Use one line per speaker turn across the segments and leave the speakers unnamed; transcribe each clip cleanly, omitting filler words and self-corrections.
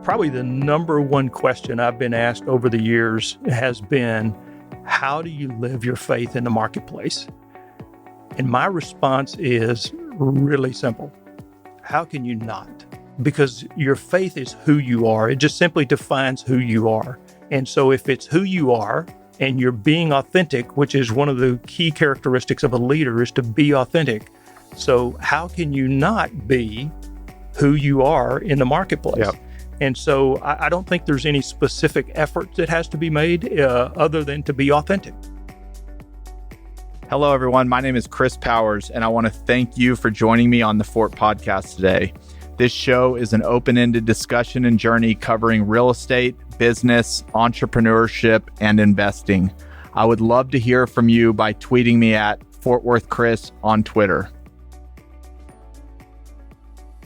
Probably the number one question I've been asked over the years has been, how do you live your faith in the marketplace? And my response is really simple. How can you not? Because your faith is who you are. It just simply defines who you are. And so if it's who you are and you're being authentic, which is one of the key characteristics of a leader, is to be authentic. So how can you not be who you are in the marketplace?
Yep.
And so I don't think there's any specific effort that has to be made other than to be authentic.
Hello, everyone. My name is Chris Powers, and I want to thank you for joining me on the Fort Podcast today. This show is an open-ended discussion and journey covering real estate, business, entrepreneurship, and investing. I would love to hear from you by tweeting me at Fort Worth Chris on Twitter.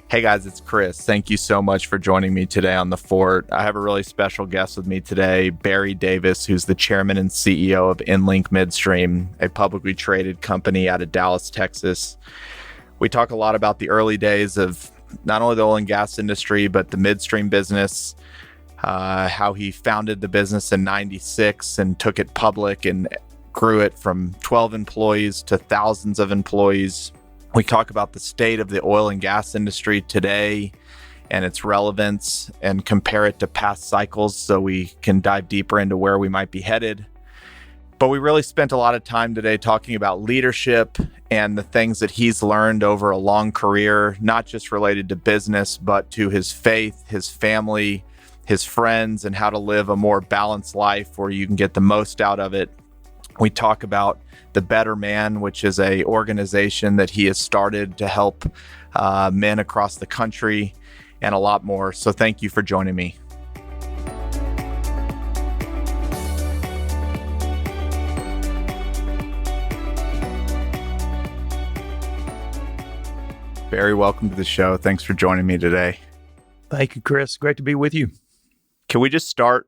Hey guys, it's Chris. Thank you so much for joining me today on The Fort. I have a really special guest with me today, Barry Davis, who's the chairman and CEO of EnLink Midstream, a publicly traded company out of Dallas, Texas. We talk a lot about the early days of not only the oil and gas industry, but the midstream business, how he founded the business in '96 and took it public and grew it from 12 employees to thousands of employees. We talk about the state of the oil and gas industry today and its relevance and compare it to past cycles so we can dive deeper into where we might be headed. But we really spent a lot of time today talking about leadership and the things that he's learned over a long career, not just related to business, but to his faith, his family, his friends, and how to live a more balanced life where you can get the most out of it. We talk about the Better Man, which is an organization that he has started to help men across the country, and a lot more. So thank you for joining me. Barry, welcome to the show. Thanks for joining me today.
Thank you, Chris. Great to be with you.
Can we just start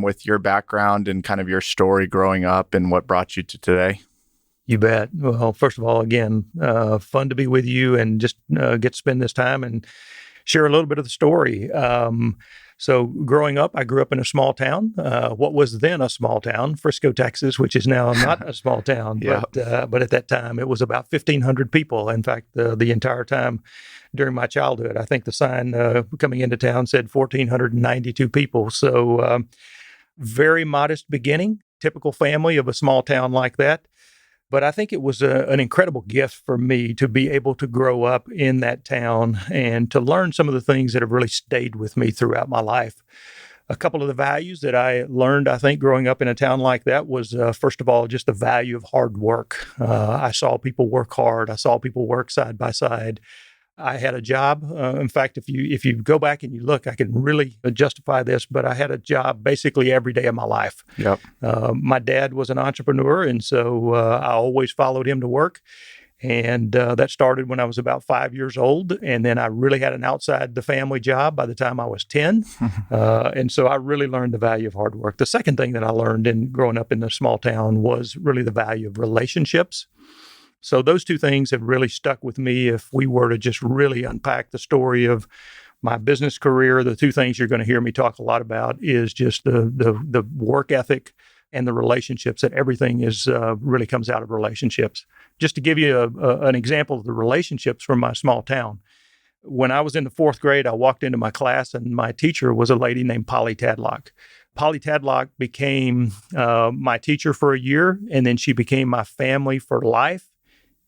with your background and kind of your story growing up and what brought you to today?
You bet. Well, first of all, again, fun to be with you and just get to spend this time and share a little bit of the story. So growing up, I grew up in a small town, what was then a small town, Frisco, Texas, which is now not a small town.
Yeah.
But at that time, it was about 1,500 people. In fact, the entire time during my childhood, I think the sign coming into town said 1,492 people. So very modest beginning, typical family of a small town like that. But I think it was an incredible gift for me to be able to grow up in that town and to learn some of the things that have really stayed with me throughout my life. A couple of the values that I learned, I think, growing up in a town like that was, first of all, just the value of hard work. I saw people work hard. I saw people work side by side. I had a job. In fact, if you go back and you look, I can really justify this, but I had a job basically every day of my life.
Yep.
My dad was an entrepreneur, and so I always followed him to work. And that started when I was about 5 years old. And then I really had an outside the family job by the time I was 10. And so I really learned the value of hard work. The second thing that I learned in growing up in a small town was really the value of relationships. So those two things have really stuck with me. If we were to just really unpack the story of my business career, the two things you're going to hear me talk a lot about is just the work ethic and the relationships, that everything is really comes out of relationships. Just to give you an example of the relationships from my small town. When I was in the fourth grade, I walked into my class and my teacher was a lady named Polly Tadlock. Polly Tadlock became my teacher for a year, and then she became my family for life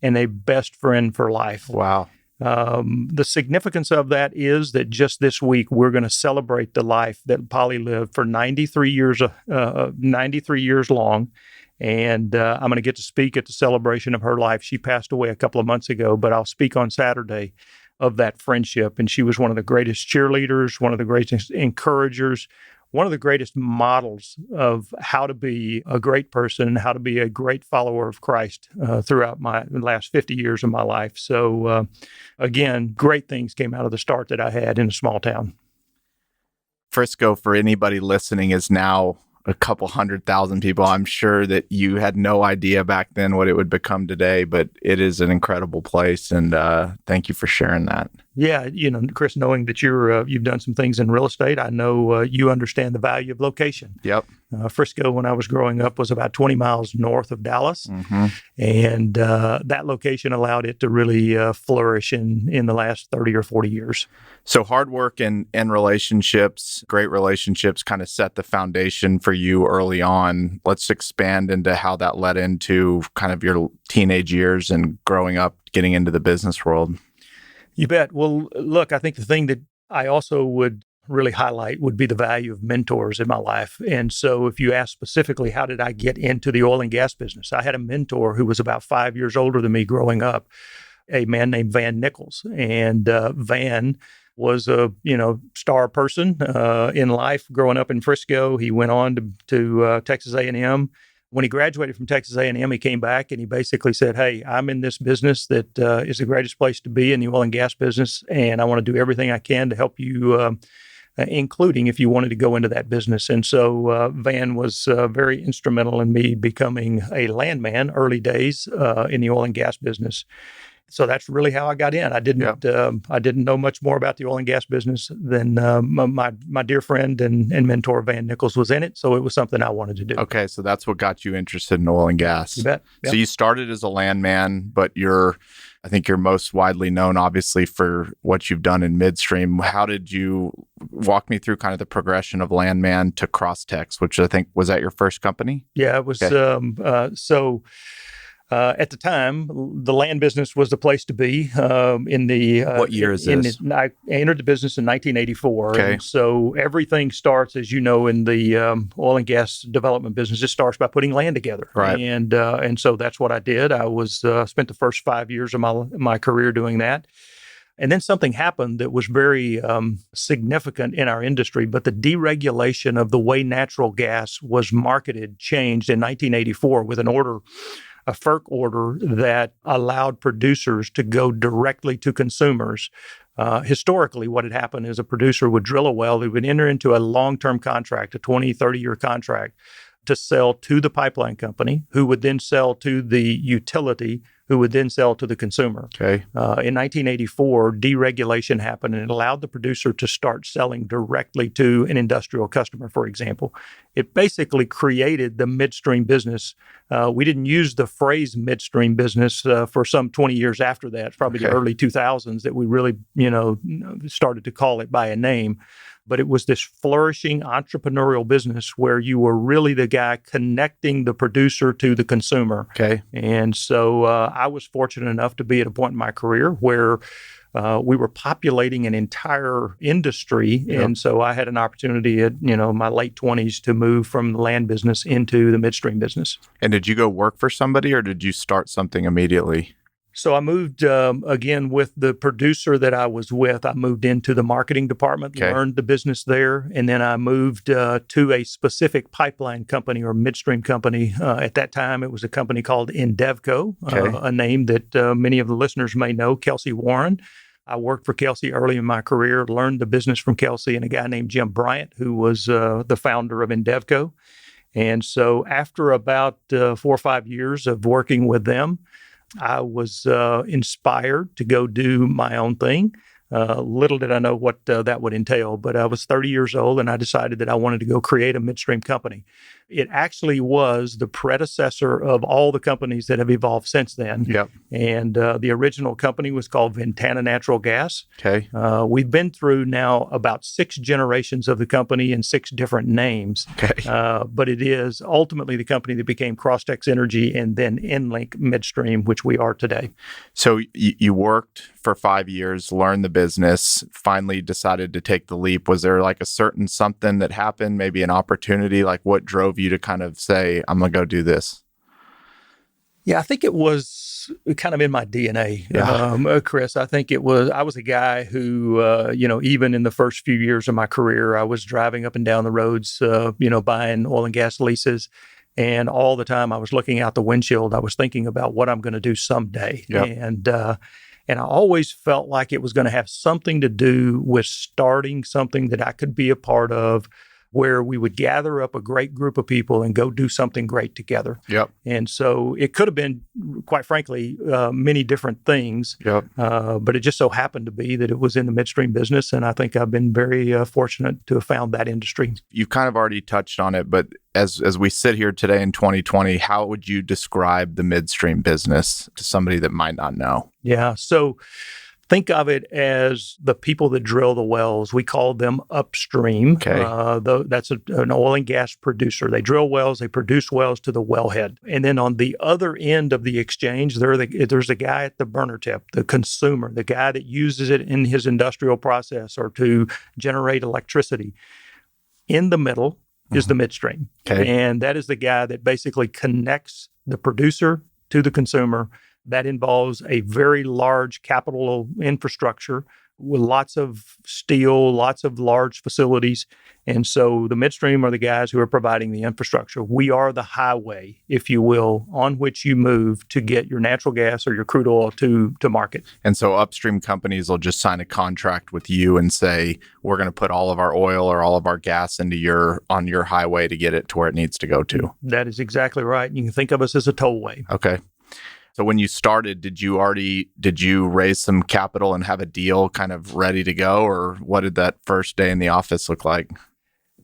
and a best friend for life.
Wow.
The significance of that is that just this week, we're going to celebrate the life that Polly lived for 93 years long. And I'm going to get to speak at the celebration of her life. She passed away a couple of months ago, but I'll speak on Saturday of that friendship. And she was one of the greatest cheerleaders, one of the greatest encouragers, one of the greatest models of how to be a great person, how to be a great follower of Christ throughout my last 50 years of my life. So again, great things came out of the start that I had in a small town.
Frisco, for anybody listening, is now a couple 100,000 people. I'm sure that you had no idea back then what it would become today, but it is an incredible place. And thank you for sharing that.
Yeah, Chris, knowing that you've done some things in real estate, I know you understand the value of location.
Yep.
Frisco, when I was growing up, was about 20 miles north of Dallas, and that location allowed it to really flourish in the last 30 or 40 years.
So hard work and relationships, great relationships kind of set the foundation for you early on. Let's expand into how that led into kind of your teenage years and growing up, getting into the business world.
You bet. Well, look, I think the thing that I also would really highlight would be the value of mentors in my life. And so if you ask specifically, how did I get into the oil and gas business? I had a mentor who was about 5 years older than me growing up, a man named Van Nichols. And Van was a star person in life growing up in Frisco. He went on to Texas A&M. When he graduated from Texas A&M, he came back and he basically said, "Hey, I'm in this business that is the greatest place to be in the oil and gas business, and I want to do everything I can to help you, including if you wanted to go into that business." And so Van was very instrumental in me becoming a landman early days in the oil and gas business. So that's really how I got in. I didn't know much more about the oil and gas business than my dear friend and mentor Van Nichols was in it. So it was something I wanted to do.
Okay, so that's what got you interested in oil and gas.
You bet. Yep.
So you started as a landman, but I think you're most widely known, obviously, for what you've done in midstream. How did you walk me through kind of the progression of landman to Crosstex, which I think was that your first company?
Yeah, it was. Okay. At the time, the land business was the place to be.
What year is this?
I entered the business in 1984.
Okay.
And so everything starts, as you know, in the oil and gas development business. It starts by putting land together.
Right.
And so that's what I did. I was spent the first 5 years of my career doing that. And then something happened that was very significant in our industry, but the deregulation of the way natural gas was marketed changed in 1984 with a FERC order that allowed producers to go directly to consumers. Historically, what had happened is a producer would drill a well, they would enter into a long-term contract, a 20, 30-year contract, to sell to the pipeline company, who would then sell to the utility, who would then sell to the consumer.
Okay.
In 1984, deregulation happened and it allowed the producer to start selling directly to an industrial customer, for example. It basically created the midstream business. We didn't use the phrase midstream business for some 20 years after that. It's probably the early 2000s that we really, started to call it by a name. But it was this flourishing entrepreneurial business where you were really the guy connecting the producer to the consumer.
Okay.
And so I was fortunate enough to be at a point in my career where we were populating an entire industry. Yep. And so I had an opportunity at, my late 20s to move from the land business into the midstream business.
And did you go work for somebody or did you start something immediately?
So I moved, again, with the producer that I was with. I moved into the marketing department, learned the business there, and then I moved to a specific pipeline company or midstream company. At that time, it was a company called Endevco, a name that many of the listeners may know, Kelsey Warren. I worked for Kelsey early in my career, learned the business from Kelsey and a guy named Jim Bryant, who was the founder of Endevco. And so after about 4 or 5 years of working with them, I was inspired to go do my own thing. Little did I know what that would entail, but I was 30 years old and I decided that I wanted to go create a midstream company. It actually was the predecessor of all the companies that have evolved since then.
Yep.
And the original company was called Ventana Natural Gas.
Okay.
We've been through now about 6 generations of the company and 6 different names.
Okay.
But it is ultimately the company that became Crosstex Energy and then EnLink Midstream, which we are today.
So you worked for 5 years, learned the business, finally decided to take the leap. Was there like a certain something that happened, maybe an opportunity? Like what drove you to kind of say, I'm going to go do this?
Yeah, I think it was kind of in my DNA, Chris. I think I was a guy who, even in the first few years of my career, I was driving up and down the roads, buying oil and gas leases. And all the time I was looking out the windshield, I was thinking about what I'm going to do someday. Yep. And I always felt like it was going to have something to do with starting something that I could be a part of, where we would gather up a great group of people and go do something great together.
Yep.
And so it could have been, quite frankly, many different things.
Yep.
But it just so happened to be that it was in the midstream business. And I think I've been very fortunate to have found that industry.
You've kind of already touched on it, but as we sit here today in 2020, how would you describe the midstream business to somebody that might not know?
Yeah. So think of it as the people that drill the wells. We call them upstream.
Okay.
That's an oil and gas producer. They drill wells, they produce wells to the wellhead. And then on the other end of the exchange, there's the guy at the burner tip, the consumer, the guy that uses it in his industrial process or to generate electricity. In the middle is the midstream.
Okay.
And that is the guy that basically connects the producer to the consumer. That involves a very large capital infrastructure with lots of steel, lots of large facilities. And so the midstream are the guys who are providing the infrastructure. We are the highway, if you will, on which you move to get your natural gas or your crude oil to market.
And so upstream companies will just sign a contract with you and say, we're going to put all of our oil or all of our gas into on your highway to get it to where it needs to go to.
That is exactly right. You can think of us as a tollway.
Okay. So when you started, did you raise some capital and have a deal kind of ready to go, or what did that first day in the office look like?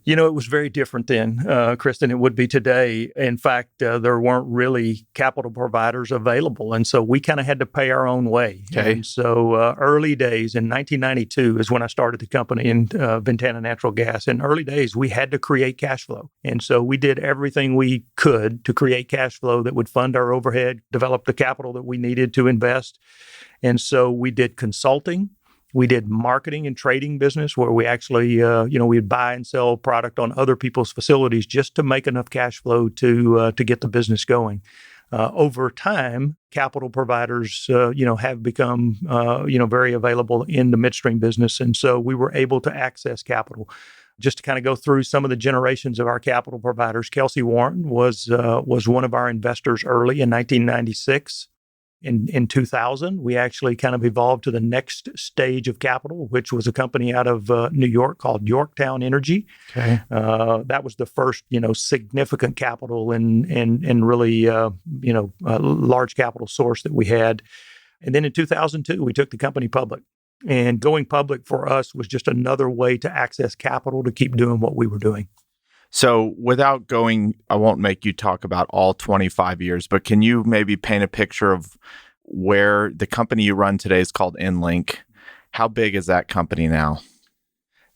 You know, it was very different then, Chris, than it would be today. In fact, there weren't really capital providers available. And so we kind of had to pay our own way.
Okay.
And so early days in 1992 is when I started the company in Ventana Natural Gas. In early days, we had to create cash flow. And so we did everything we could to create cash flow that would fund our overhead, develop the capital that we needed to invest. And so we did consulting. We did marketing and trading business where we actually, we'd buy and sell product on other people's facilities just to make enough cash flow to get the business going. Over time, capital providers, have become, very available in the midstream business. And so we were able to access capital. Just to kind of go through some of the generations of our capital providers, Kelsey Warren was one of our investors early in 1996. In 2000, we actually kind of evolved to the next stage of capital, which was a company out of New York called Yorktown Energy.
Okay.
That was the first, significant capital and really, a large capital source that we had. And then in 2002, we took the company public. And going public for us was just another way to access capital to keep doing what we were doing.
So without going, I won't make you talk about all 25 years, but can you maybe paint a picture of where the company you run today is called EnLink? How big is that company now?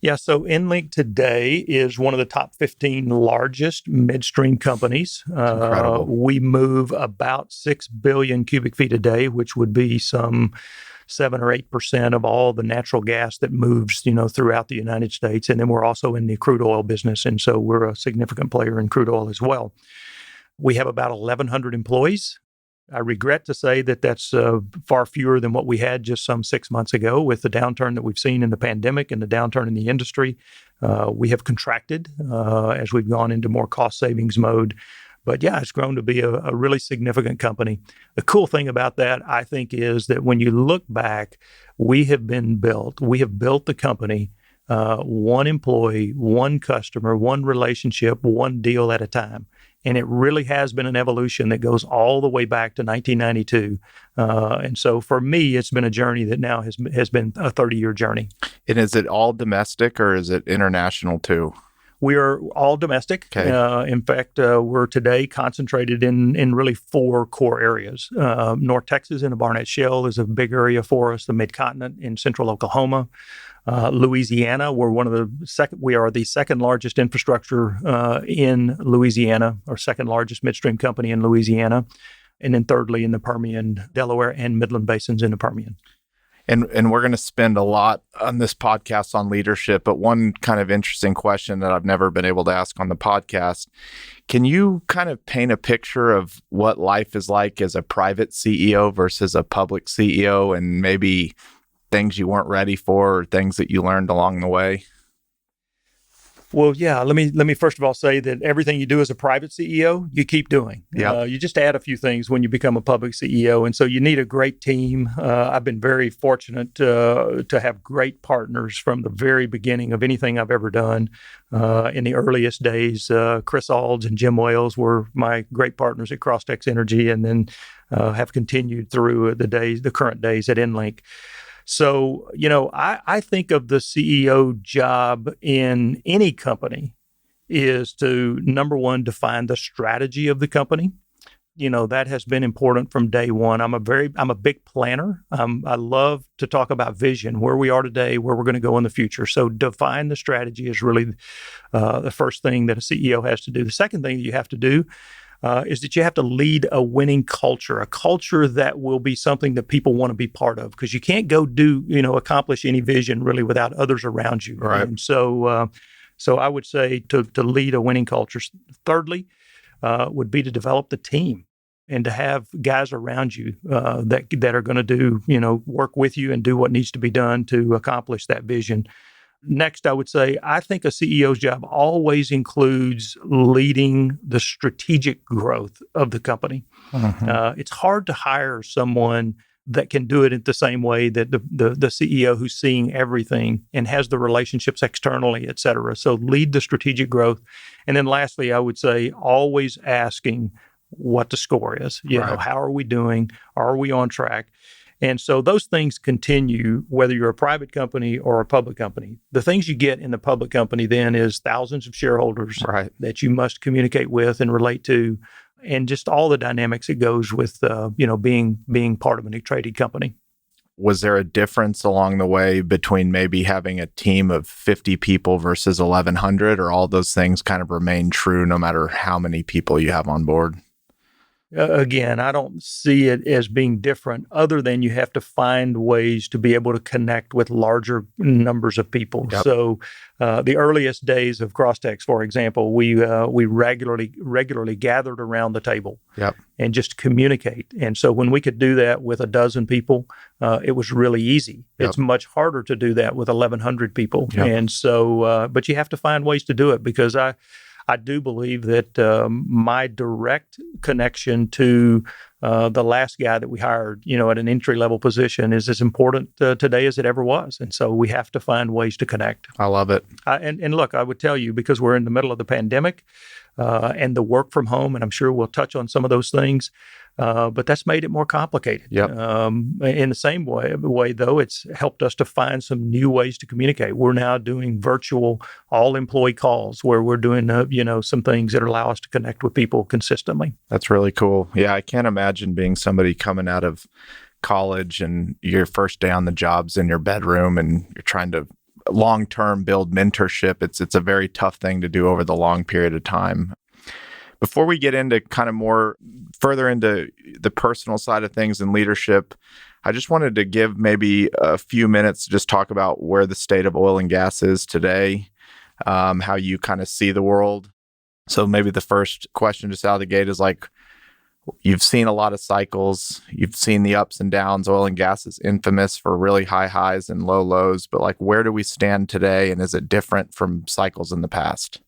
Yeah, so EnLink today is one of the top 15 largest midstream companies.
Incredible.
We move about 6 billion cubic feet a day, which would be some 7 or 8% of all the natural gas that moves, throughout the United States. And then we're also in the crude oil business. And so we're a significant player in crude oil as well. We have about 1,100 employees. I regret to say that that's far fewer than what we had just some 6 months ago with the downturn that we've seen in the pandemic and the downturn in the industry. We have contracted as we've gone into more cost savings mode. But yeah, it's grown to be a really significant company. The cool thing about that, I think, is that when you look back, we have built the company, one employee, one customer, one relationship, one deal at a time. And it really has been an evolution that goes all the way back to 1992. And so for me, it's been a journey that now has been a 30-year journey.
And is it all domestic or is it international too?
We are all domestic.
Okay.
In fact, we're today concentrated in really 4 core areas. North Texas in the Barnett Shale is a big area for us. The Mid-Continent in central Oklahoma. Louisiana, we are the second largest infrastructure in Louisiana, or second largest midstream company in Louisiana. And then thirdly, in the Permian, Delaware and Midland basins in the Permian.
And we're going to spend a lot on this podcast on leadership, but one kind of interesting question that I've never been able to ask on the podcast, can you kind of paint a picture of what life is like as a private CEO versus a public CEO and maybe things you weren't ready for or things that you learned along the way?
Well, yeah. Let me first of all say that everything you do as a private CEO, you keep doing.
Yep.
You just add a few things when you become a public CEO, and so you need a great team. I've been very fortunate to have great partners from the very beginning of anything I've ever done. In the earliest days, Chris Alds and Jim Wales were my great partners at Crosstex Energy, and then have continued through the current days at EnLink. So, I think of the CEO job in any company is to, number one, define the strategy of the company. That has been important from day one. I'm a big planner. I love to talk about vision, where we are today, where we're going to go in the future. So define the strategy is really the first thing that a CEO has to do. The second thing that you have to do is that you have to lead a winning culture, a culture that will be something that people want to be part of, because you can't go accomplish any vision really without others around you.
Right.
And so I would say to lead a winning culture. Thirdly, would be to develop the team and to have guys around you that are going to work with you and do what needs to be done to accomplish that vision. Next, I would say, I think a CEO's job always includes leading the strategic growth of the company.
Mm-hmm.
It's hard to hire someone that can do it in the same way that the CEO who's seeing everything and has the relationships externally, et cetera. So lead the strategic growth. And then lastly, I would say always asking what the score is.
Right.
How are we doing? Are we on track? And so those things continue whether you're a private company or a public company. The things you get in the public company then is thousands of shareholders
Right.
that you must communicate with and relate to, and just all the dynamics that goes with being part of a traded company.
Was there a difference along the way between maybe having a team of 50 people versus 1,100, or all those things kind of remain true no matter how many people you have on board?
Again, I don't see it as being different other than you have to find ways to be able to connect with larger numbers of people.
Yep.
So the earliest days of Crosstex, for example, we regularly gathered around the table.
Yep.
And just communicate. And so when we could do that with a dozen people, it was really easy.
Yep.
It's much harder to do that with 1,100 people.
Yep.
And so, but you have to find ways to do it, because I do believe that my direct connection to the last guy that we hired, at an entry-level position is as important today as it ever was. And so we have to find ways to connect.
I love it.
And look, I would tell you, because we're in the middle of the pandemic and the work from home, and I'm sure we'll touch on some of those things, but that's made it more complicated.
Yep.
In the same way, though, it's helped us to find some new ways to communicate. We're now doing virtual all-employee calls where we're doing, some things that allow us to connect with people consistently.
That's really cool. Yeah, I can't imagine being somebody coming out of college and your first day on the job's in your bedroom and you're trying to long-term build mentorship. It's a very tough thing to do over the long period of time. Before we get into kind of more further into the personal side of things and leadership, I just wanted to give maybe a few minutes to just talk about where the state of oil and gas is today, how you kind of see the world. So maybe the first question just out of the gate is like, you've seen a lot of cycles, you've seen the ups and downs. Oil and gas is infamous for really high highs and low lows, but like, where do we stand today, and is it different from cycles in the past?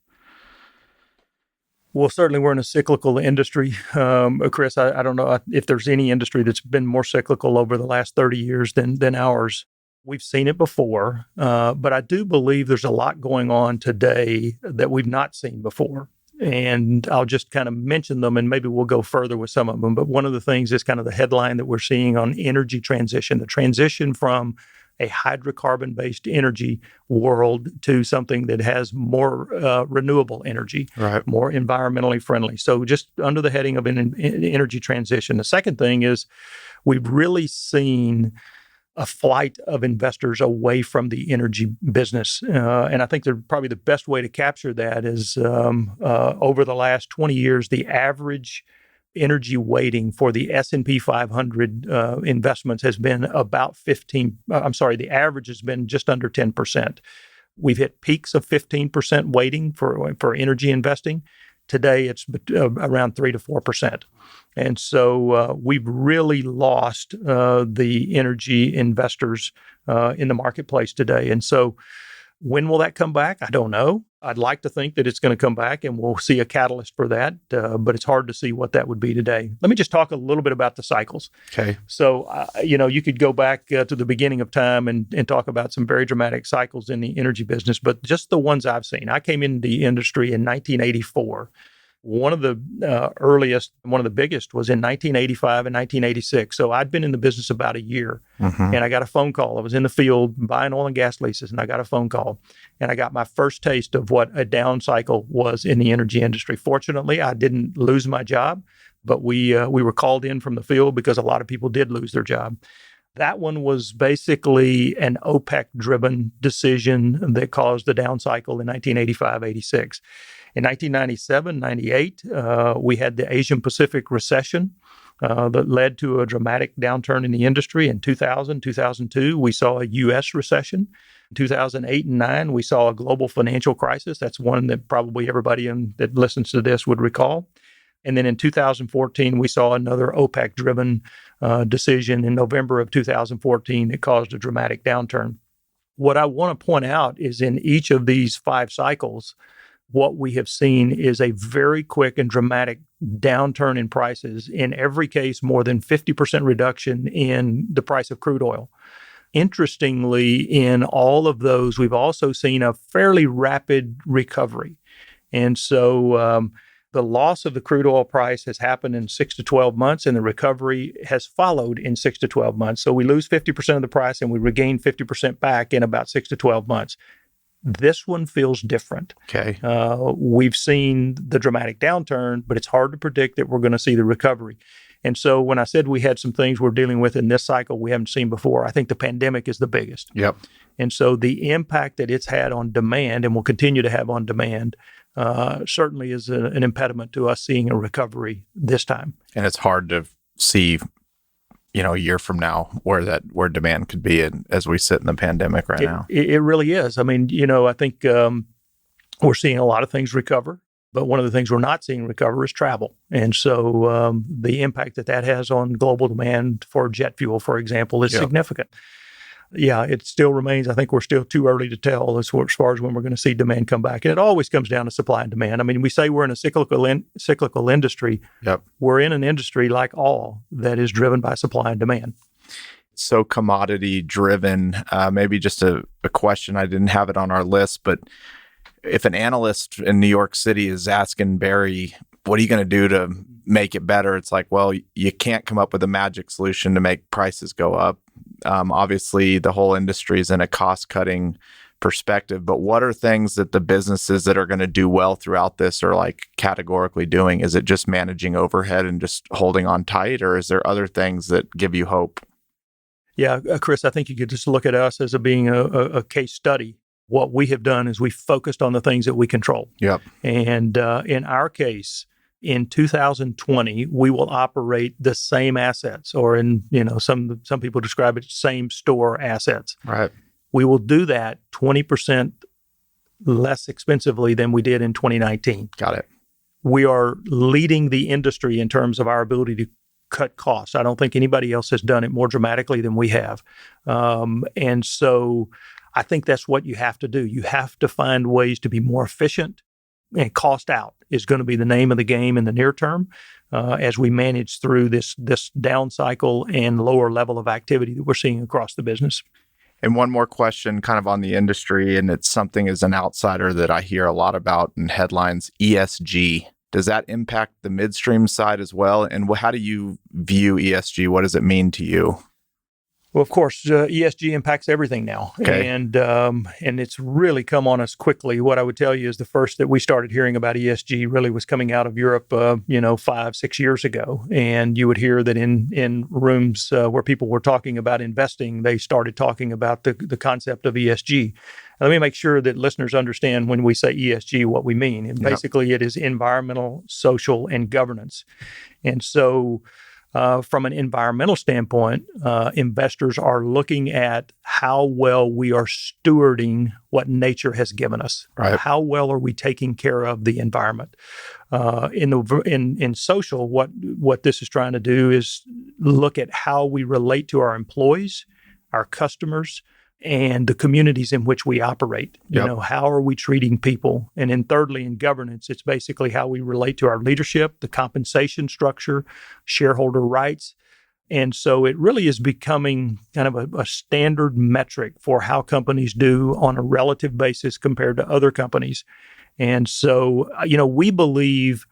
Well, certainly we're in a cyclical industry. Chris, I don't know if there's any industry that's been more cyclical over the last 30 years than ours. We've seen it before, but I do believe there's a lot going on today that we've not seen before. And I'll just kind of mention them, and maybe we'll go further with some of them. But one of the things is kind of the headline that we're seeing on energy transition, the transition from a hydrocarbon-based energy world to something that has more renewable energy,
Right.
more environmentally friendly. So just under the heading of an energy transition. The second thing is we've really seen a flight of investors away from the energy business. And I think probably the best way to capture that is over the last 20 years, the average energy weighting for the S&P 500 investments has been about the average has been just under 10%. We've hit peaks of 15% weighting for energy investing. Today, it's around 3 to 4%. And so we've really lost the energy investors in the marketplace today. And so When will that come back? I don't know. I'd like to think that it's going to come back and we'll see a catalyst for that, but it's hard to see what that would be today. Let me just talk a little bit about the cycles.
Okay.
So, you could go back to the beginning of time and talk about some very dramatic cycles in the energy business, but just the ones I've seen. I came into the industry in 1984. One of the earliest, one of the biggest was in 1985 and 1986. So I'd been in the business about a year, and I got a phone call. I was in the field buying oil and gas leases, and I got a phone call, and I got my first taste of what a down cycle was in the energy industry. Fortunately, I didn't lose my job, but we were called in from the field because a lot of people did lose their job. That one was basically an OPEC-driven decision that caused the down cycle in 1985, 86. In 1997, 98, we had the Asian Pacific recession that led to a dramatic downturn in the industry. In 2000, 2002, we saw a U.S. recession. In 2008 and 9, we saw a global financial crisis. That's one that probably everybody that listens to this would recall. And then in 2014, we saw another OPEC-driven decision in November of 2014 that caused a dramatic downturn. What I want to point out is in each of these 5 cycles, what we have seen is a very quick and dramatic downturn in prices. In every case, more than 50% reduction in the price of crude oil. Interestingly, in all of those, we've also seen a fairly rapid recovery. And so the loss of the crude oil price has happened in 6 to 12 months, and the recovery has followed in 6 to 12 months. So we lose 50% of the price and we regain 50% back in about 6 to 12 months. This one feels different.
Okay.
We've seen the dramatic downturn, but it's hard to predict that we're going to see the recovery. And so when I said we had some things we're dealing with in this cycle we haven't seen before, I think the pandemic is the biggest.
Yep.
And so the impact that it's had on demand and will continue to have on demand certainly is an impediment to us seeing a recovery this time.
And it's hard to see, a year from now where demand could be as we sit in the pandemic right now.
It really is. I mean, I think we're seeing a lot of things recover, but one of the things we're not seeing recover is travel. And so the impact that has on global demand for jet fuel, for example, is significant. Yeah, it still remains. I think we're still too early to tell as far as when we're going to see demand come back. And it always comes down to supply and demand. I mean, we say we're in a cyclical industry.
Yep.
We're in an industry like all that is driven by supply and demand.
So commodity driven, maybe just a question. I didn't have it on our list, but if an analyst in New York City is asking Barry, what are you going to do to make it better? It's like, well, you can't come up with a magic solution to make prices go up. Obviously, the whole industry is in a cost-cutting perspective, but what are things that the businesses that are going to do well throughout this are like categorically doing? Is it just managing overhead and just holding on tight, or is there other things that give you hope?
Yeah, Chris, I think you could just look at us as being a case study. What we have done is we focused on the things that we control.
Yep.
And in our case, in 2020, we will operate the same assets, or in some people describe it same store assets.
Right.
We will do that 20% less expensively than we did in 2019.
Got it.
We are leading the industry in terms of our ability to cut costs. I don't think anybody else has done it more dramatically than we have. And so I think that's what you have to do. You have to find ways to be more efficient, and cost out is going to be the name of the game in the near term as we manage through this down cycle and lower level of activity that we're seeing across the business.
And one more question kind of on the industry, and it's something as an outsider that I hear a lot about in headlines, ESG. Does that impact the midstream side as well? And how do you view ESG? What does it mean to you?
Well, of course, ESG impacts everything now,
okay.
and it's really come on us quickly. What I would tell you is the first that we started hearing about ESG really was coming out of Europe, 5-6 years ago, and you would hear that in rooms where people were talking about investing, they started talking about the concept of ESG. Now, let me make sure that listeners understand when we say ESG what we mean. And basically, it is environmental, social, and governance, and so. From an environmental standpoint, investors are looking at how well we are stewarding what nature has given us.
Right.
How well are we taking care of the environment? In social, what this is trying to do is look at how we relate to our employees, our customers, and the communities in which we operate. You
Yep.
know, how are we treating people? And then thirdly, in governance, it's basically how we relate to our leadership, the compensation structure, shareholder rights. And so it really is becoming kind of a standard metric for how companies do on a relative basis compared to other companies. And so, we believe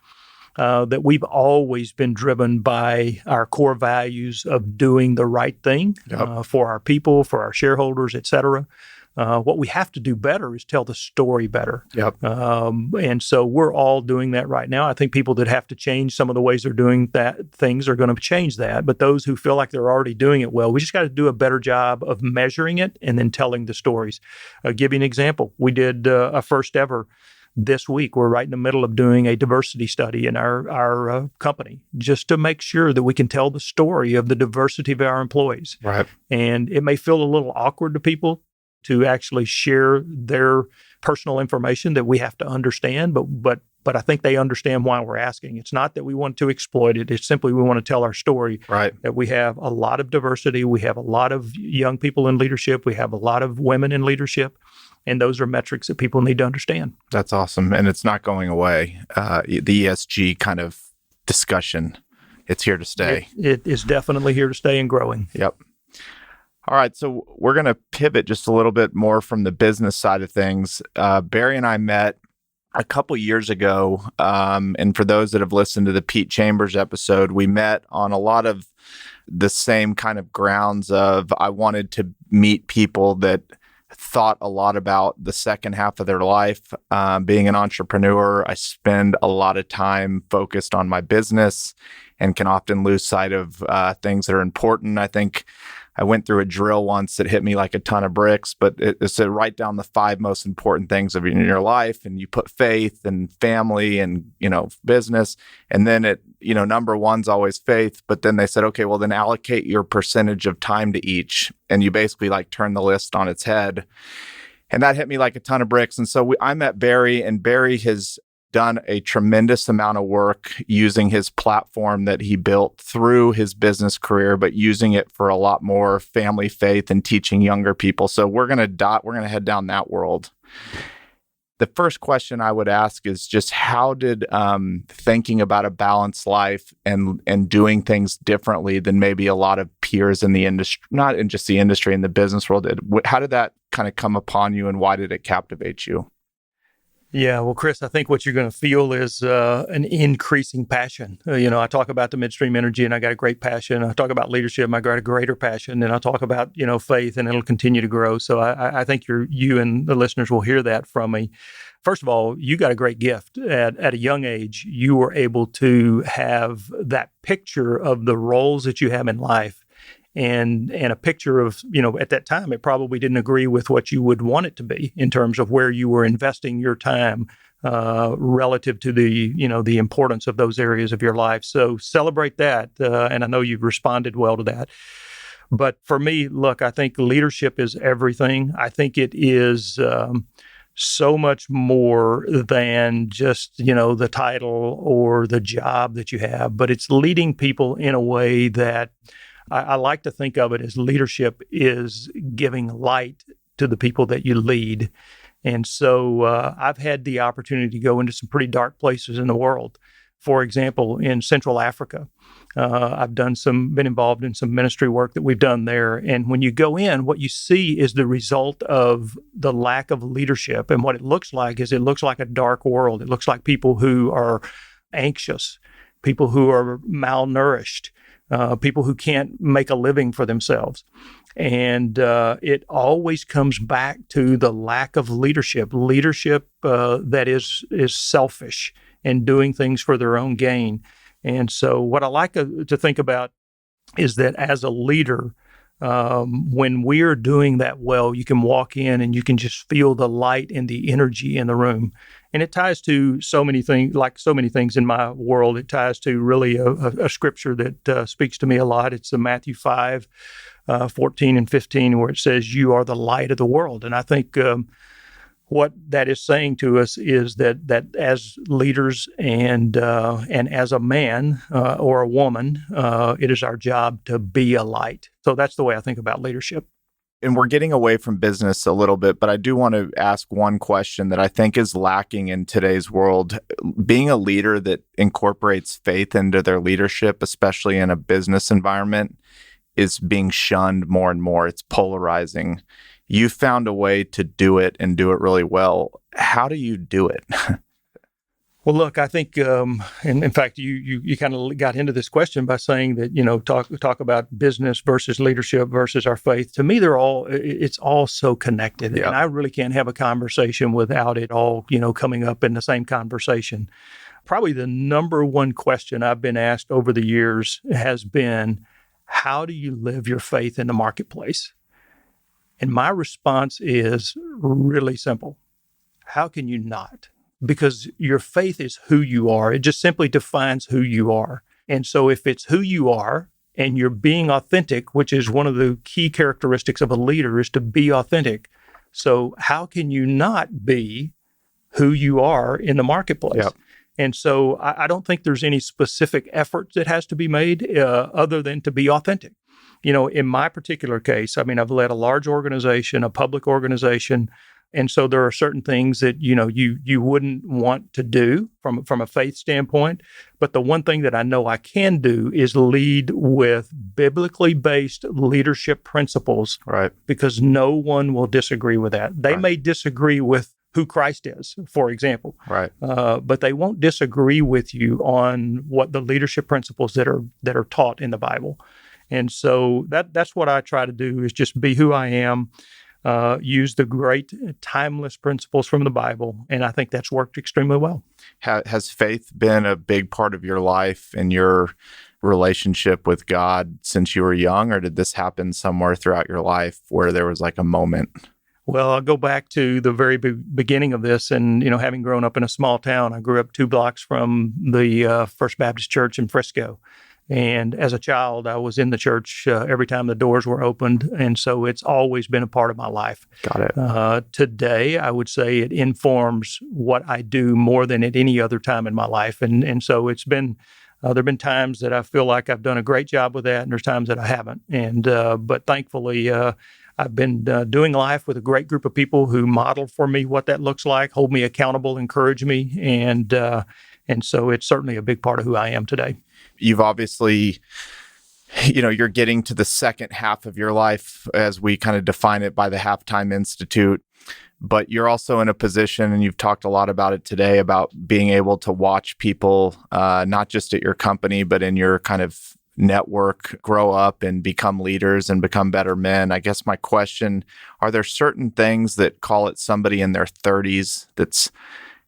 that we've always been driven by our core values of doing the right thing for our people, for our shareholders, et cetera. What we have to do better is tell the story better.
Yep.
And so we're all doing that right now. I think people that have to change some of the ways they're doing that things are going to change that. But those who feel like they're already doing it well, we just got to do a better job of measuring it and then telling the stories. I'll give you an example. We did a first ever this week. We're right in the middle of doing a diversity study in our company just to make sure that we can tell the story of the diversity of our employees.
Right.
And it may feel a little awkward to people to actually share their personal information that we have to understand, but I think they understand why we're asking. It's not that we want to exploit it. It's simply we want to tell our story.
Right.
That we have a lot of diversity. We have a lot of young people in leadership. We have a lot of women in leadership. And those are metrics that people need to understand.
That's awesome. And it's not going away. The ESG kind of discussion, it's here to stay.
It is definitely here to stay and growing.
Yep. All right. So we're going to pivot just a little bit more from the business side of things. Barry and I met a couple years ago. And for those that have listened to the Pete Chambers episode, we met on a lot of the same kind of grounds of I wanted to meet people that thought a lot about the second half of their life. Being an entrepreneur, I spend a lot of time focused on my business and can often lose sight of things that are important. I think I went through a drill once that hit me like a ton of bricks, but it said write down the 5 most important things in your life, and you put faith and family and business, and then number 1's always faith. But then they said, okay, well then allocate your percentage of time to each, and you basically like turn the list on its head, and that hit me like a ton of bricks. And so I met Barry, and Barry has done a tremendous amount of work using his platform that he built through his business career, but using it for a lot more family faith and teaching younger people. So we're going to head down that world. The first question I would ask is just how did thinking about a balanced life and doing things differently than maybe a lot of peers in the industry, not in just the industry, in the business world, how did that kind of come upon you, and why did it captivate you?
Yeah, well, Chris, I think what you're going to feel is an increasing passion. I talk about the midstream energy, and I got a great passion. I talk about leadership, I got a greater passion. And I talk about, faith, and it'll continue to grow. So I think you and the listeners will hear that from me. First of all, you got a great gift. At a young age, you were able to have that picture of the roles that you have in life. And a picture of, at that time, it probably didn't agree with what you would want it to be in terms of where you were investing your time relative to the importance of those areas of your life. So celebrate that. And I know you've responded well to that. But for me, look, I think leadership is everything. I think it is so much more than just, the title or the job that you have, but it's leading people in a way that I like to think of it as leadership is giving light to the people that you lead. And so I've had the opportunity to go into some pretty dark places in the world. For example, in Central Africa, I've been involved in some ministry work that we've done there. And when you go in, what you see is the result of the lack of leadership. And what it looks like is a dark world. It looks like people who are anxious, people who are malnourished, people who can't make a living for themselves. And it always comes back to the lack of leadership that is selfish and doing things for their own gain. And so what I like to think about is that as a leader, when we're doing that well, you can walk in and you can just feel the light and the energy in the room. And it ties to so many things in my world. It ties to really a scripture that speaks to me a lot. It's Matthew 5, 14 and 15, where it says, "You are the light of the world." And I think what that is saying to us is that as leaders and as a man or a woman, it is our job to be a light. So that's the way I think about leadership.
And we're getting away from business a little bit, but I do want to ask one question that I think is lacking in today's world. Being a leader that incorporates faith into their leadership, especially in a business environment, is being shunned more and more. It's polarizing. You found a way to do it and do it really well. How do you do it?
Well, look, I think, and in fact, you kind of got into this question by saying that, talk about business versus leadership versus our faith. To me, it's all so connected.
Yeah.
And I really can't have a conversation without it all, coming up in the same conversation. Probably the number one question I've been asked over the years has been, how do you live your faith in the marketplace? And my response is really simple. How can you not? Because your faith is who you are. It just simply defines who you are. And so if it's who you are and you're being authentic, which is one of the key characteristics of a leader, is to be authentic. So how can you not be who you are in the marketplace?
Yep.
And so I don't think there's any specific effort that has to be made other than to be authentic. In my particular case, I've led a large organization, a public organization. And so there are certain things that, you wouldn't want to do from a faith standpoint. But the one thing that I know I can do is lead with biblically based leadership principles.
Right.
Because no one will disagree with that. They
Right.
may disagree with who Christ is, for example.
Right.
But they won't disagree with you on what the leadership principles that are taught in the Bible. And so that's what I try to do, is just be who I am. Use the great timeless principles from the Bible. And I think that's worked extremely well.
Has faith been a big part of your life and your relationship with God since you were young, or did this happen somewhere throughout your life where there was like a moment?
Well, I'll go back to the very beginning of this. And, having grown up in a small town, I grew up 2 blocks from the First Baptist Church in Frisco. And as a child, I was in the church every time the doors were opened. And so it's always been a part of my life.
Got it.
Today, I would say it informs what I do more than at any other time in my life. And so it's been, there have been times that I feel like I've done a great job with that, and there's times that I haven't. And but thankfully, I've been doing life with a great group of people who model for me what that looks like, hold me accountable, encourage me. And so it's certainly a big part of who I am today.
You've obviously, you're getting to the second half of your life as we kind of define it by the Halftime Institute, but you're also in a position, and you've talked a lot about it today, about being able to watch people, not just at your company, but in your kind of network, grow up and become leaders and become better men. I guess my question, are there certain things that, call it somebody in their 30s that's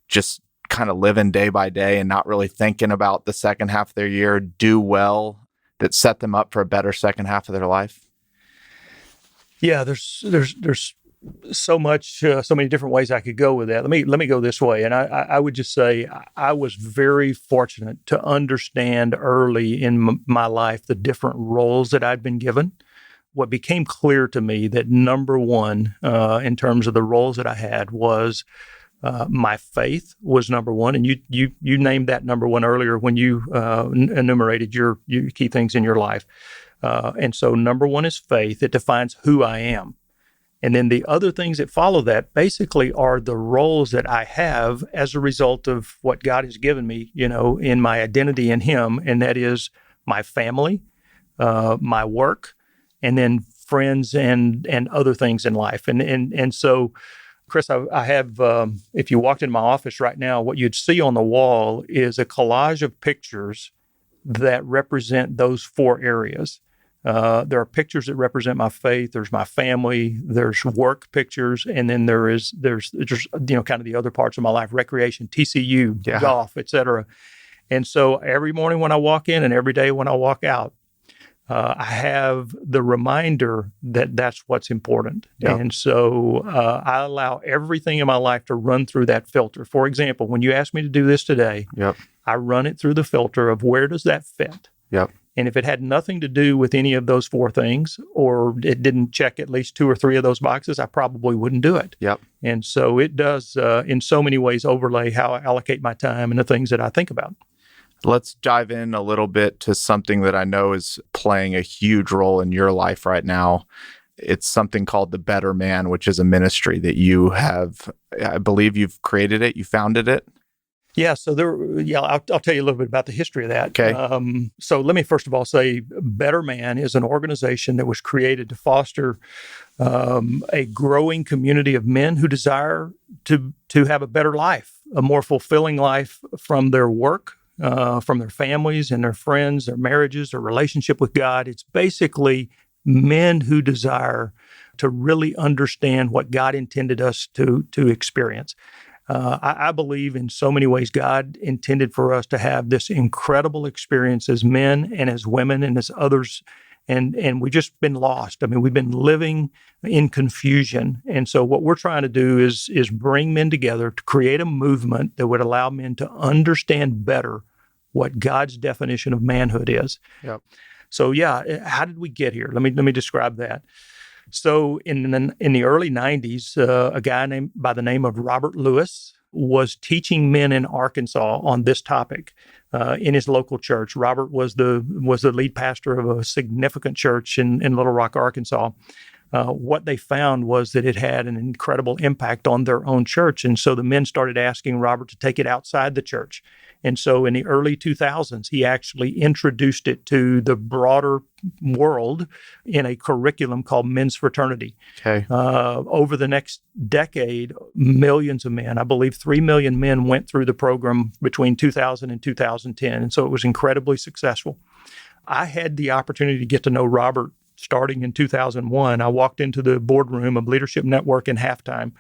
just kind of living day by day and not really thinking about the second half of their year, do well, that set them up for a better second half of their life?
Yeah, there's so much, so many different ways I could go with that. Let me go this way. And I would just say I was very fortunate to understand early in my life the different roles that I'd been given. What became clear to me that number one, in terms of the roles that I had, was my faith was number one, and you named that number one earlier when you enumerated your key things in your life. And so number one is faith. It defines who I am. And then the other things that follow that basically are the roles that I have as a result of what God has given me, in my identity in Him, and that is my family, my work, and then friends and other things in life. And so, Chris, I have, if you walked in my office right now, what you'd see on the wall is a collage of pictures that represent those 4 areas. There are pictures that represent my faith. There's my family. There's work pictures, and then there's just kind of the other parts of my life: recreation, TCU, golf, etc. And so every morning when I walk in, and every day when I walk out, I have the reminder that that's what's important. Yep. And so I allow everything in my life to run through that filter. For example, when you asked me to do this today,
yep,
I run it through the filter of where does that fit?
Yep.
And if it had nothing to do with any of those 4 things, or it didn't check at least 2 or 3 of those boxes, I probably wouldn't do it.
Yep.
And so it does, in so many ways, overlay how I allocate my time and the things that I think about.
Let's dive in a little bit to something that I know is playing a huge role in your life right now. it's something called the Better Man, which is a ministry that you have, I believe you've created it, you founded it.
Yeah, so I'll tell you a little bit about the history of that.
Okay.
So let me first of all say Better Man is an organization that was created to foster a growing community of men who desire to have a better life, a more fulfilling life from their work, from their families and their friends, their marriages, their relationship with God. It's basically men who desire to really understand what God intended us to experience. I believe in so many ways God intended for us to have this incredible experience as men and as women and as others, and we've just been lost. I mean, we've been living in confusion, and so what we're trying to do is bring men together to create a movement that would allow men to understand better what God's definition of manhood is.
Yep.
So, how did we get here? Let me describe that. So in the early 90s, a guy named by the name of Robert Lewis was teaching men in Arkansas on this topic in his local church. Robert was the lead pastor of a significant church in Little Rock, Arkansas. What they found was that it had an incredible impact on their own church. And so the men started asking Robert to take it outside the church. And so in the early 2000s, he actually introduced it to the broader world in a curriculum called Men's Fraternity.
Okay.
Over the next decade, millions of men, I believe 3 million men went through the program between 2000 and 2010. And so it was incredibly successful. I had the opportunity to get to know Robert starting in 2001. I walked into the boardroom of Leadership Network in halftime,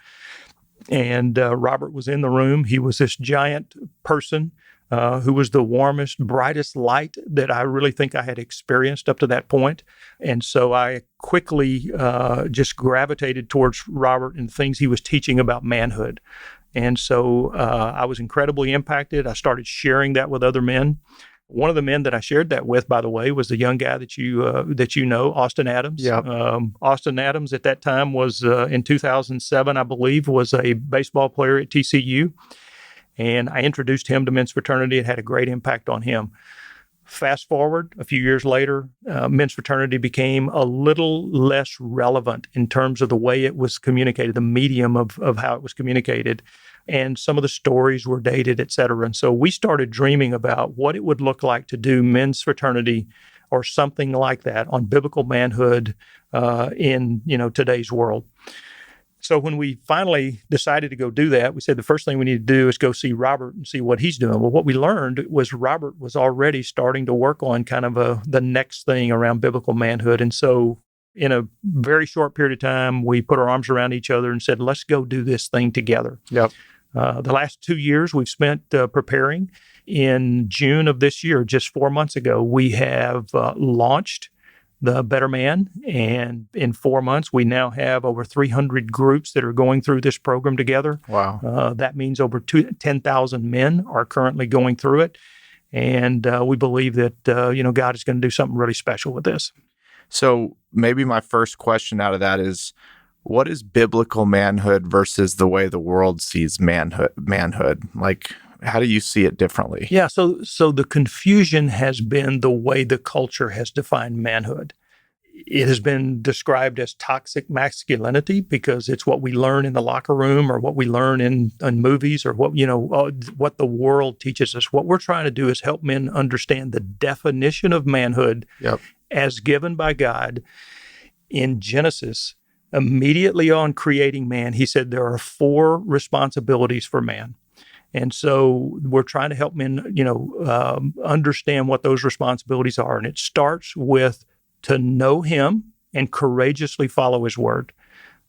and Robert was in the room. He was this giant person who was the warmest, brightest light that I really think I had experienced up to that point. And so I quickly just gravitated towards Robert and things he was teaching about manhood. And so I was incredibly impacted. I started sharing that with other men. One of the men that I shared that with, by the way, was the young guy that you know, Austin Adams.
Yep.
Austin Adams at that time was, in 2007, I believe, was a baseball player at TCU. And I introduced him to Men's Fraternity. It had a great impact on him. Fast forward a few years later, Men's Fraternity became a little less relevant in terms of the way it was communicated, the medium of how it was communicated. And some of the stories were dated, et cetera. And so we started dreaming about what it would look like to do Men's Fraternity or something like that on biblical manhood in today's world. So when we finally decided to go do that, we said the first thing we need to do is go see Robert and see what he's doing. Well, what we learned was Robert was already starting to work on kind of the next thing around biblical manhood. And so in a very short period of time, we put our arms around each other and said, let's go do this thing together.
Yep.
The last 2 years we've spent preparing. In June of this year, just 4 months ago, we have launched the Better Man. And in 4 months, we now have over 300 groups that are going through this program together.
Wow.
That means over 10,000 men are currently going through it. And we believe that, God is going to do something really special with this.
So maybe my first question out of that is, what is biblical manhood versus the way the world sees manhood? Like, how do you see it differently?
Yeah, so the confusion has been the way the culture has defined manhood. It has been described as toxic masculinity because it's what we learn in the locker room or what we learn in movies or what the world teaches us. What we're trying to do is help men understand the definition of manhood as given by God in Genesis. Immediately on creating man, he said there are 4 responsibilities for man. And so we're trying to help men, understand what those responsibilities are. And it starts with to know him and courageously follow his word.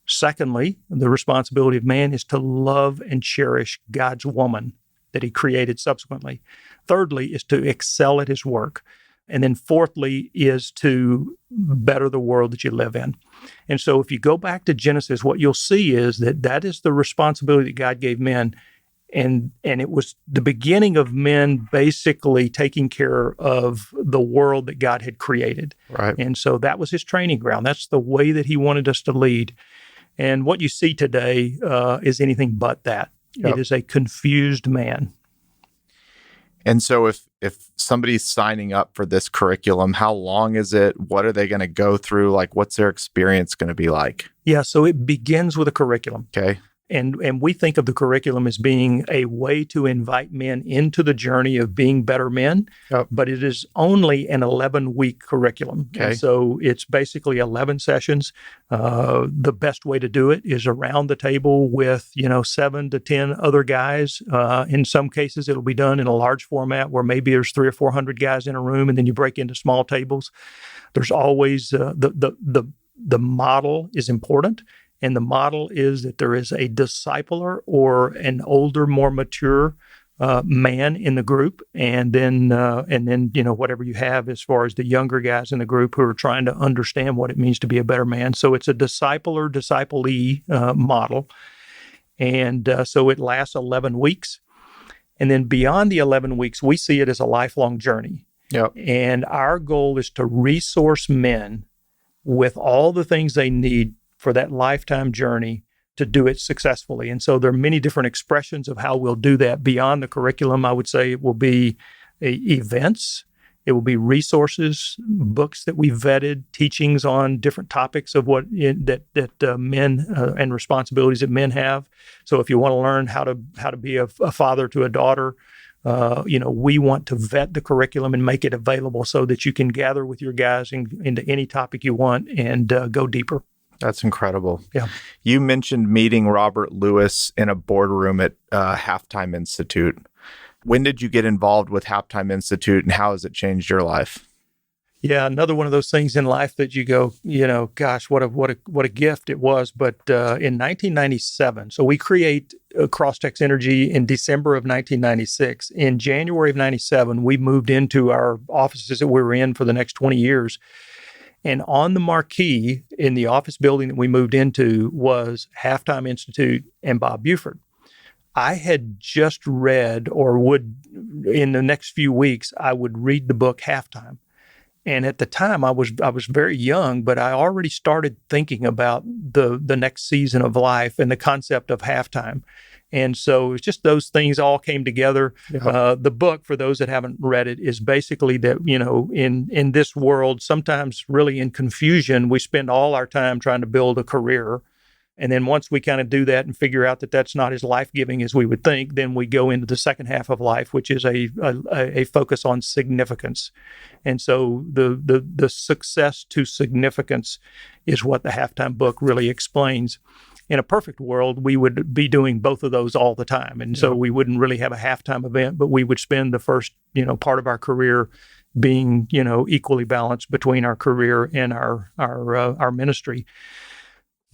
Secondly, the responsibility of man is to love and cherish God's woman that he created subsequently. Thirdly is to excel at his work. And then fourthly is to better the world that you live in. And so if you go back to Genesis, what you'll see is that is the responsibility that God gave men. And it was the beginning of men basically taking care of the world that God had created.
Right.
And so that was his training ground. That's the way that he wanted us to lead. And what you see today is anything but that. Yep. It is a confused man.
And so if somebody's signing up for this curriculum, how long is it? What are they going to go through? Like, what's their experience going to be like?
Yeah, so it begins with a curriculum.
Okay.
And we think of the curriculum as being a way to invite men into the journey of being better men, but it is only an 11-week curriculum.
Okay.
And so it's basically 11 sessions. The best way to do it is around the table with, 7 to 10 other guys. In some cases, it'll be done in a large format where maybe there's 300 or 400 guys in a room, and then you break into small tables. There's always the model is important. And the model is that there is a discipler or an older, more mature man in the group, and then whatever you have as far as the younger guys in the group who are trying to understand what it means to be a better man. So it's a discipler, disciplee model, and so it lasts 11 weeks, and then beyond the 11 weeks, we see it as a lifelong journey.
Yep.
And our goal is to resource men with all the things they need for that lifetime journey to do it successfully. And so there are many different expressions of how we'll do that beyond the curriculum. I would say it will be events, it will be resources, books that we vetted, teachings on different topics of what men and responsibilities that men have. So if you want to learn how to be a father to a daughter, we want to vet the curriculum and make it available so that you can gather with your guys into any topic you want and go deeper.
That's incredible.
Yeah.
You mentioned meeting Robert Lewis in a boardroom at Halftime Institute. When did you get involved with Halftime Institute, and how has it changed your life?
Yeah, another one of those things in life that you go, gosh, what a gift it was. But in 1997, so we create Crosstex Energy in December of 1996. In January of 97, we moved into our offices that we were in for the next 20 years. And on the marquee in the office building that we moved into was Halftime Institute and Bob Buford. I had just read, or would, in the next few weeks, I would read the book Halftime. And at the time, I was very young, but I already started thinking about the next season of life and the concept of halftime. And so it's just those things all came together. Yeah. The book, for those that haven't read it, is basically that, in this world, sometimes really in confusion, we spend all our time trying to build a career. And then once we kind of do that and figure out that that's not as life-giving as we would think, then we go into the second half of life, which is a focus on significance. And so the success to significance is what the Halftime book really explains. In a perfect world, we would be doing both of those all the time. And so we wouldn't really have a halftime event, but we would spend the first, part of our career being, equally balanced between our career and our ministry.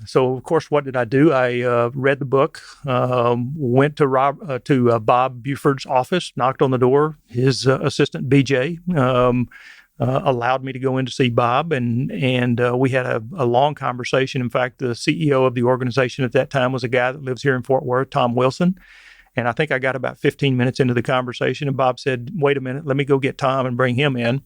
So, of course, what did I do? I read the book, went to Bob Buford's office, knocked on the door. His assistant, BJ, allowed me to go in to see Bob, and we had a long conversation. In fact, the CEO of the organization at that time was a guy that lives here in Fort Worth, Tom Wilson. And I think I got about 15 minutes into the conversation, and Bob said, "Wait a minute, let me go get Tom and bring him in."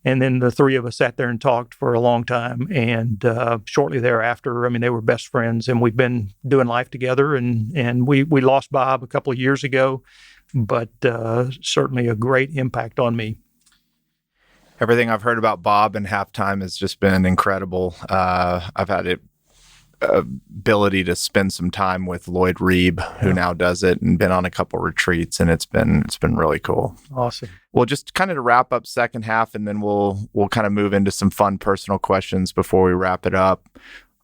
And then the three of us sat there and talked for a long time. And shortly thereafter, they were best friends, and we've been doing life together. And we lost Bob a couple of years ago, but certainly a great impact on me.
Everything I've heard about Bob and Halftime has just been incredible. I've had it ability to spend some time with Lloyd Reeb, who now does it, and been on a couple retreats, and it's been really cool.
Awesome.
Well, just kind of to wrap up second half, and then we'll kind of move into some fun personal questions before we wrap it up.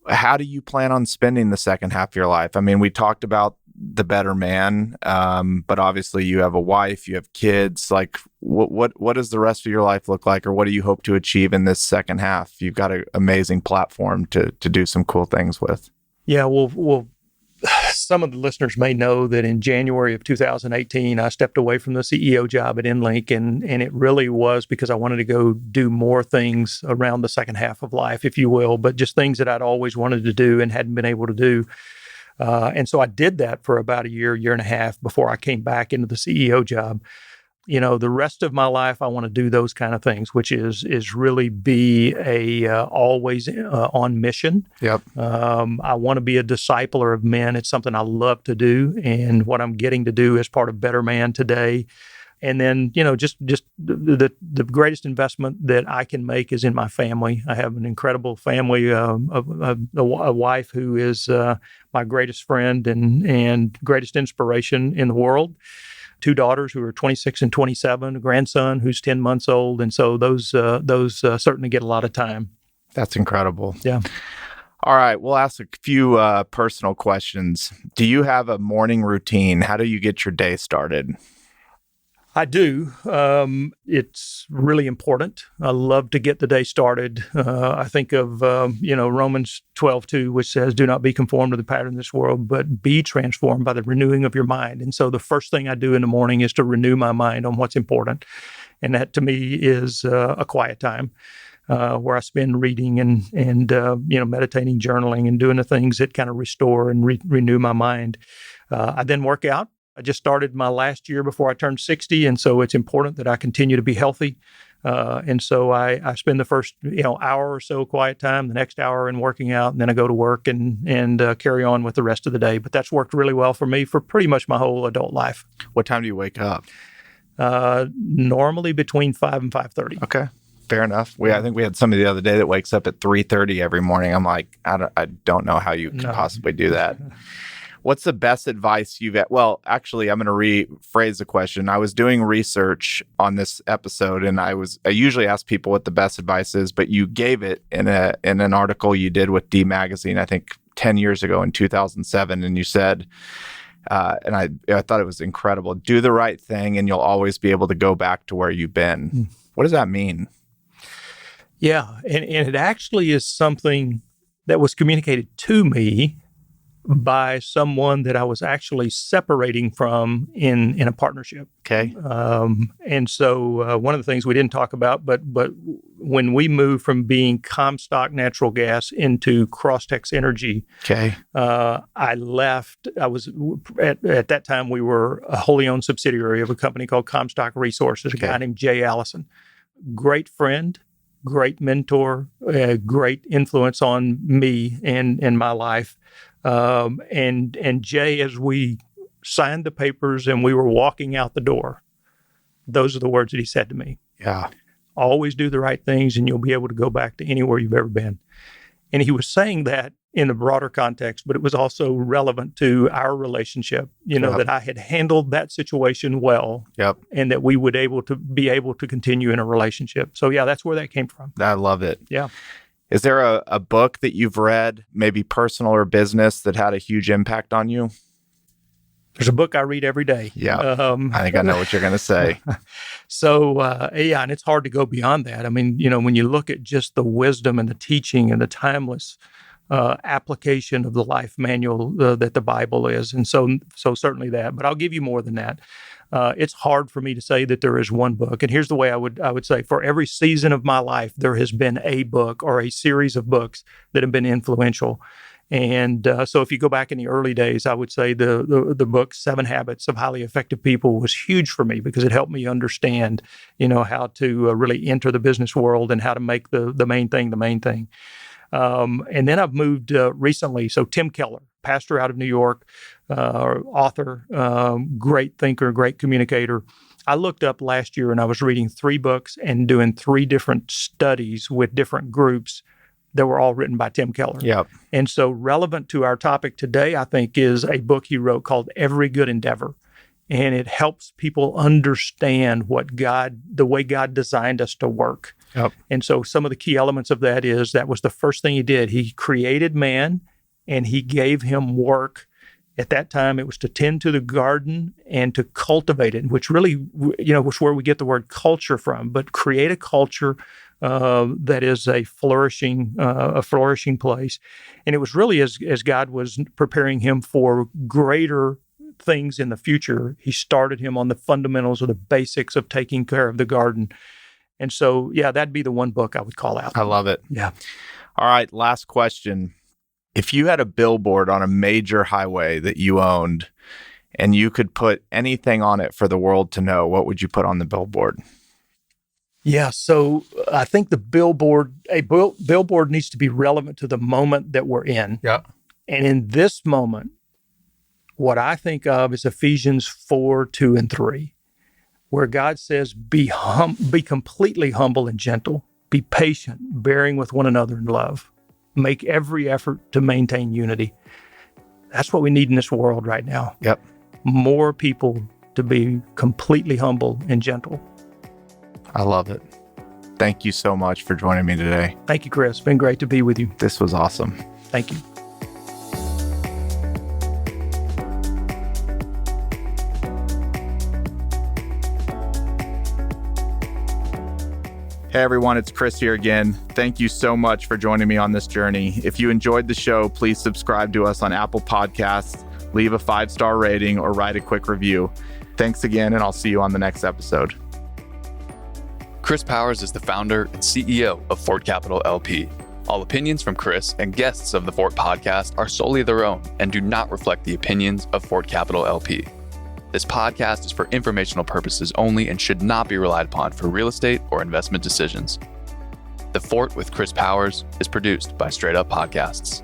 How do you plan on spending the second half of your life? We talked about the better man, but obviously you have a wife, you have kids. Like, what does the rest of your life look like, or what do you hope to achieve in this second half? You've got an amazing platform to do some cool things with.
Yeah, well, some of the listeners may know that in January of 2018, I stepped away from the CEO job at EnLink, and it really was because I wanted to go do more things around the second half of life, if you will, but just things that I'd always wanted to do and hadn't been able to do. And so I did that for about a year and a half before I came back into the CEO job. The rest of my life, I want to do those kind of things, which is really be always on mission.
Yep.
I want to be a discipler of men. It's something I love to do. And what I'm getting to do as part of Better Man today And then, just the greatest investment that I can make is in my family. I have an incredible family, a wife who is my greatest friend and greatest inspiration in the world. 2 daughters who are 26 and 27, a grandson who's 10 months old. And so those certainly get a lot of time.
That's incredible.
Yeah.
All right, we'll ask a few personal questions. Do you have a morning routine? How do you get your day started?
I do. It's really important. I love to get the day started. I think of, Romans 12:2, which says, do not be conformed to the pattern of this world, but be transformed by the renewing of your mind. And so the first thing I do in the morning is to renew my mind on what's important. And that to me is a quiet time where I spend reading and meditating, journaling, and doing the things that kind of restore and renew my mind. I then work out. I just started my last year before I turned 60, and so it's important that I continue to be healthy. And so I spend the first hour or so quiet time, the next hour in working out, and then I go to work and carry on with the rest of the day. But that's worked really well for me for pretty much my whole adult life.
What time do you wake up?
Normally between 5 and 5:30.
Okay. Fair enough. I think we had somebody the other day that wakes up at 3:30 every morning. I'm like, I don't know how you can possibly do that. What's the best advice you've had? Well, actually, I'm going to rephrase the question. I was doing research on this episode, and I usually ask people what the best advice is, but you gave it in an article you did with D Magazine, I think 10 years ago in 2007, and you said, and I thought it was incredible, do the right thing, and you'll always be able to go back to where you've been. What does that mean?
Yeah, and it actually is something that was communicated to me by someone that I was actually separating from in a partnership.
Okay.
And so one of the things we didn't talk about, but when we moved from being Comstock Natural Gas into Crosstex Energy,
okay,
I left. I was at that time we were a wholly owned subsidiary of a company called Comstock Resources. Okay. A guy named Jay Allison, great friend, great mentor, great influence on me and my life. And Jay, as we signed the papers and we were walking out the door, those are the words that he said to me.
Yeah.
Always do the right things and you'll be able to go back to anywhere you've ever been. And he was saying that in a broader context, but it was also relevant to our relationship, that I had handled that situation well, and that we would be able to continue in a relationship. So yeah, that's where that came from.
I love it.
Yeah.
Is there a book that you've read, maybe personal or business, that had a huge impact on you?
There's a book I read every day.
Yeah, I think I know what you're going to say.
So, and it's hard to go beyond that. I mean, when you look at just the wisdom and the teaching and the timeless application of the life manual that the Bible is. And so certainly that, but I'll give you more than that. It's hard for me to say that there is one book. And here's the way I would say, for every season of my life, there has been a book or a series of books that have been influential. And so if you go back in the early days, I would say the book 7 Habits of Highly Effective People was huge for me because it helped me understand, how to really enter the business world and how to make the main thing the main thing. And then I've moved recently. So Tim Keller, pastor out of New York, author, great thinker, great communicator. I looked up last year and I was reading 3 books and doing 3 different studies with different groups that were all written by Tim Keller.
Yep.
And so relevant to our topic today, I think, is a book he wrote called Every Good Endeavor. And it helps people understand the way God designed us to work.
Yep.
And so some of the key elements of that was the first thing he did. He created man and he gave him work. At that time, it was to tend to the garden and to cultivate it, which really, was where we get the word culture from, but create a culture that is a flourishing place. And it was really as God was preparing him for greater things in the future, he started him on the fundamentals or the basics of taking care of the garden. And so, yeah, that'd be the one book I would call out.
I love it.
Yeah.
All right, last question. If you had a billboard on a major highway that you owned and you could put anything on it for the world to know, what would you put on the billboard?
Yeah, so I think the billboard needs to be relevant to the moment that we're in.
Yeah.
And in this moment, what I think of is Ephesians 4:2 and 3, where God says, be completely humble and gentle, be patient, bearing with one another in love, make every effort to maintain unity. That's what we need in this world right now.
Yep.
More people to be completely humble and gentle.
I love it. Thank you so much for joining me today.
Thank you, Chris. It's been great to be with you.
This was awesome.
Thank you.
Hey everyone, it's Chris here again. Thank you so much for joining me on this journey. If you enjoyed the show, please subscribe to us on Apple Podcasts, leave a 5-star rating, or write a quick review. Thanks again, and I'll see you on the next episode.
Chris Powers is the founder and CEO of Fort Capital LP. All opinions from Chris and guests of the Fort Podcast are solely their own and do not reflect the opinions of Fort Capital LP. This podcast is for informational purposes only and should not be relied upon for real estate or investment decisions. The Fort with Chris Powers is produced by Straight Up Podcasts.